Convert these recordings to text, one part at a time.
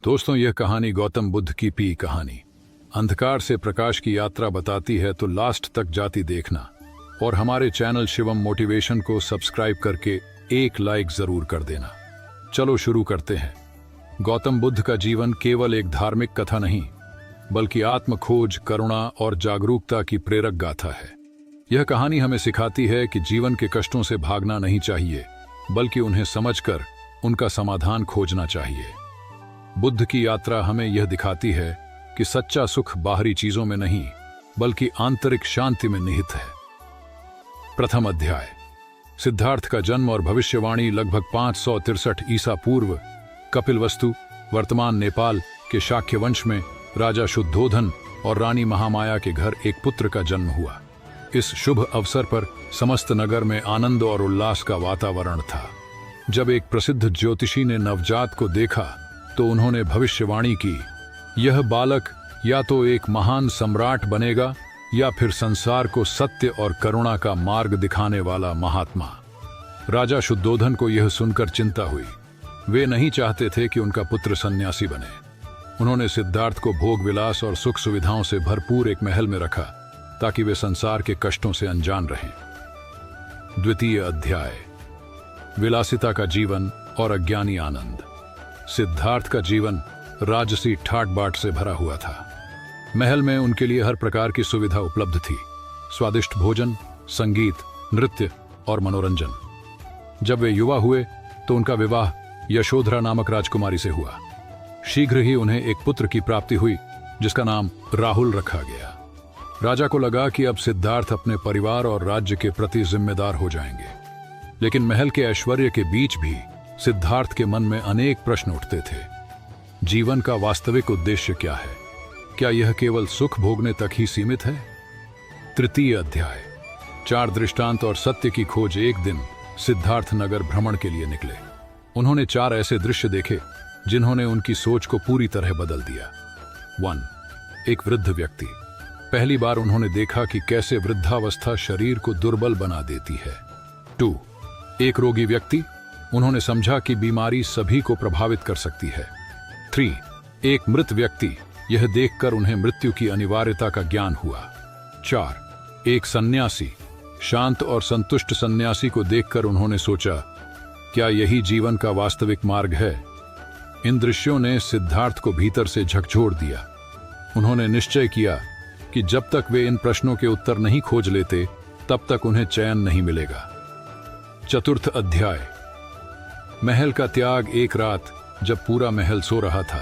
दोस्तों, यह कहानी गौतम बुद्ध की पी कहानी अंधकार से प्रकाश की यात्रा बताती है, तो लास्ट तक जाती देखना और हमारे चैनल शिवम मोटिवेशन को सब्सक्राइब करके एक लाइक जरूर कर देना। चलो शुरू करते हैं। गौतम बुद्ध का जीवन केवल एक धार्मिक कथा नहीं, बल्कि आत्म खोज, करुणा और जागरूकता की प्रेरक गाथा है। यह कहानी हमें सिखाती है कि जीवन के कष्टों से भागना नहीं चाहिए, बल्कि उन्हें समझकर उनका समाधान खोजना चाहिए। बुद्ध की यात्रा हमें यह दिखाती है कि सच्चा सुख बाहरी चीजों में नहीं, बल्कि आंतरिक शांति में निहित है। प्रथम अध्याय, सिद्धार्थ का जन्म और भविष्यवाणी। लगभग 563 ईसा पूर्व कपिलवस्तु, वर्तमान नेपाल के शाक्य वंश में राजा शुद्धोधन और रानी महामाया के घर एक पुत्र का जन्म हुआ। इस शुभ अवसर पर समस्त नगर में आनंद और उल्लास का वातावरण था। जब एक प्रसिद्ध ज्योतिषी ने नवजात को देखा तो उन्होंने भविष्यवाणी की, यह बालक या तो एक महान सम्राट बनेगा या फिर संसार को सत्य और करुणा का मार्ग दिखाने वाला महात्मा। राजा शुद्धोधन को यह सुनकर चिंता हुई। वे नहीं चाहते थे कि उनका पुत्र सन्यासी बने। उन्होंने सिद्धार्थ को भोग विलास और सुख सुविधाओं से भरपूर एक महल में रखा, ताकि वे संसार के कष्टों से अनजान रहें। द्वितीय अध्याय, विलासिता का जीवन और अज्ञानी आनंद। सिद्धार्थ का जीवन राजसी ठाट बाट से भरा हुआ था। महल में उनके लिए हर प्रकार की सुविधा उपलब्ध थी, स्वादिष्ट भोजन, संगीत, नृत्य और मनोरंजन। जब वे युवा हुए तो उनका विवाह यशोधरा नामक राजकुमारी से हुआ। शीघ्र ही उन्हें एक पुत्र की प्राप्ति हुई, जिसका नाम राहुल रखा गया। राजा को लगा कि अब सिद्धार्थ अपने परिवार और राज्य के प्रति जिम्मेदार हो जाएंगे, लेकिन महल के ऐश्वर्य के बीच भी सिद्धार्थ के मन में अनेक प्रश्न उठते थे। जीवन का वास्तविक उद्देश्य क्या है? क्या यह केवल सुख भोगने तक ही सीमित है? तृतीय अध्याय, 4 दृष्टांत और सत्य की खोज। एक दिन सिद्धार्थ नगर भ्रमण के लिए निकले। उन्होंने 4 ऐसे दृश्य देखे जिन्होंने उनकी सोच को पूरी तरह बदल दिया। 1. एक वृद्ध व्यक्ति। पहली बार उन्होंने देखा कि कैसे वृद्धावस्था शरीर को दुर्बल बना देती है। 2. एक रोगी व्यक्ति। उन्होंने समझा कि बीमारी सभी को प्रभावित कर सकती है। 3. एक मृत व्यक्ति। यह देखकर उन्हें मृत्यु की अनिवार्यता का ज्ञान हुआ। 4. एक सन्यासी। शांत और संतुष्ट सन्यासी को देखकर उन्होंने सोचा, क्या यही जीवन का वास्तविक मार्ग है? इन दृश्यों ने सिद्धार्थ को भीतर से झकझोर दिया। उन्होंने निश्चय किया कि जब तक वे इन प्रश्नों के उत्तर नहीं खोज लेते, तब तक उन्हें चैन नहीं मिलेगा। चतुर्थ अध्याय, महल का त्याग। एक रात जब पूरा महल सो रहा था,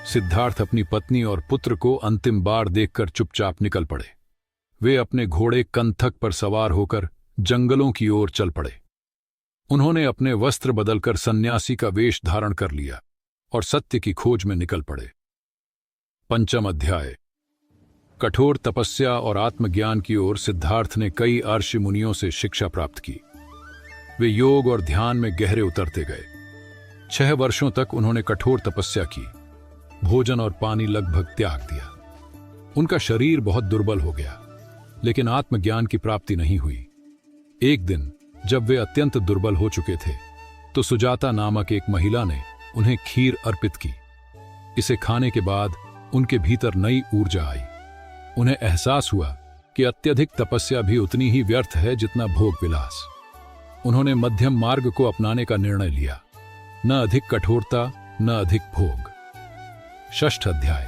सिद्धार्थ अपनी पत्नी और पुत्र को अंतिम बार देखकर चुपचाप निकल पड़े। वे अपने घोड़े कंथक पर सवार होकर जंगलों की ओर चल पड़े। उन्होंने अपने वस्त्र बदलकर सन्यासी का वेश धारण कर लिया और सत्य की खोज में निकल पड़े। पंचम अध्याय, कठोर तपस्या और आत्मज्ञान की ओर। सिद्धार्थ ने कई ऋषि मुनियों से शिक्षा प्राप्त की। वे योग और ध्यान में गहरे उतरते गए। 6 वर्षों तक उन्होंने कठोर तपस्या की, भोजन और पानी लगभग त्याग दिया। उनका शरीर बहुत दुर्बल हो गया, लेकिन आत्मज्ञान की प्राप्ति नहीं हुई। एक दिन जब वे अत्यंत दुर्बल हो चुके थे, तो सुजाता नामक एक महिला ने उन्हें खीर अर्पित की। इसे खाने के बाद उनके भीतर नई ऊर्जा आई। उन्हें एहसास हुआ कि अत्यधिक तपस्या भी उतनी ही व्यर्थ है जितना भोग विलास। उन्होंने मध्यम मार्ग को अपनाने का निर्णय लिया, न अधिक कठोरता, न अधिक भोग। षष्ठ अध्याय,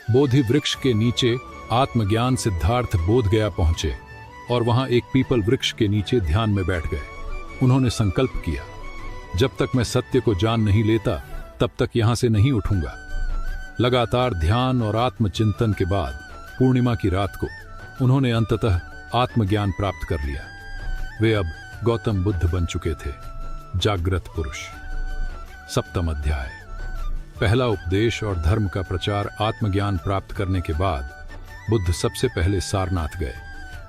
बोधि वृक्ष के नीचे आत्मज्ञान। सिद्धार्थ बोध गया पहुंचे और वहां एक पीपल वृक्ष के नीचे ध्यान में बैठ गए। उन्होंने संकल्प किया, जब तक मैं सत्य को जान नहीं लेता, तब तक यहां से नहीं उठूंगा। लगातार ध्यान और आत्मचिंतन के बाद पूर्णिमा की रात को उन्होंने अंततः आत्मज्ञान प्राप्त कर लिया। वे अब गौतम बुद्ध बन चुके थे, जागृत पुरुष। सप्तम अध्याय, पहला उपदेश और धर्म का प्रचार। आत्मज्ञान प्राप्त करने के बाद बुद्ध सबसे पहले सारनाथ गए,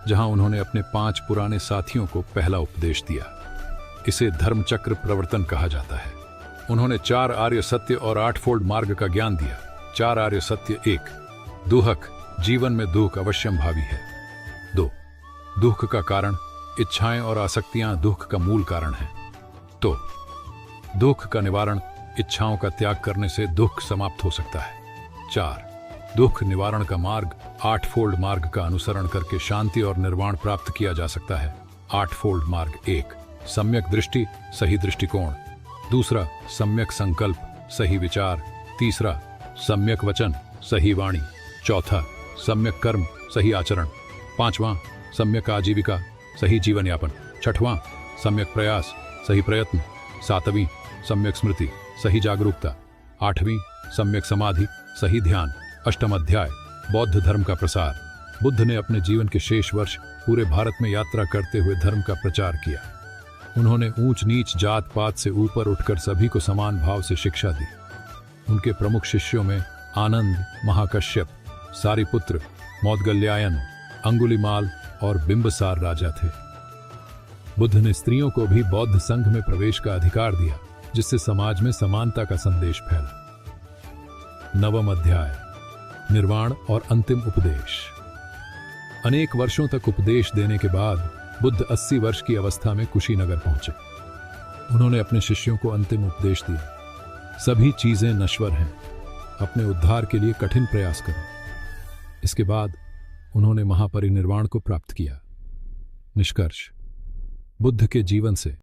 जहां उन्होंने अपने 5 पुराने साथियों को पहला उपदेश दिया। इसे धर्मचक्र प्रवर्तन कहा जाता है। उन्होंने 4 आर्य सत्य और 8फोल्ड मार्ग का ज्ञान दिया। 4 आर्य सत्य। 1. दुहक, जीवन में दुख अवश्यंभावी है। 2. दुख का कारण इच्छाएं और आसक्तियां दुख का मूल कारण है। तो दुख का निवारण इच्छाओं का त्याग करने से दुख समाप्त हो सकता है। 4 दुख निवारण का मार्ग 8 फोल्ड मार्ग का अनुसरण करके शांति और निर्वाण प्राप्त किया जा सकता है। 8 फोल्ड मार्ग 1 सम्यक दृष्टि सही दृष्टिकोण, दूसरा सम्यक संकल्प सही विचार, तीसरा सम्यक वचन सही वाणी, चौथा सम्यक कर्म सही आचरण, पांचवां सम्यक आजीविका सही जीवन यापन, छठवां सम्यक प्रयास सही प्रयत्न, सातवीं सम्यक स्मृति सही जागरूकता, आठवीं सम्यक समाधि सही ध्यान। अष्टम अध्याय बौद्ध धर्म का प्रसार। बुद्ध ने अपने जीवन के शेष वर्ष पूरे भारत में यात्रा करते हुए धर्म का प्रचार किया। उन्होंने ऊंच नीच जात पात से ऊपर उठकर सभी को समान भाव से शिक्षा दी। उनके प्रमुख शिष्यों में आनंद, महाकश्यप, सारिपुत्र, मौदगल्यायन, अंगुलिमाल और बिंबसार राजा थे। बुद्ध ने स्त्रियों को भी बौद्ध संघ में प्रवेश का अधिकार दिया, जिससे समाज में समानता का संदेश फैला। नवम अध्याय निर्वाण और अंतिम उपदेश। अनेक वर्षों तक उपदेश देने के बाद बुद्ध 80 वर्ष की अवस्था में कुशीनगर पहुंचे। उन्होंने अपने शिष्यों को अंतिम उपदेश दिया, सभी चीजें नश्वर हैं, अपने उद्धार के लिए कठिन प्रयास करो। इसके बाद उन्होंने महापरिनिर्वाण को प्राप्त किया। निष्कर्ष, बुद्ध के जीवन से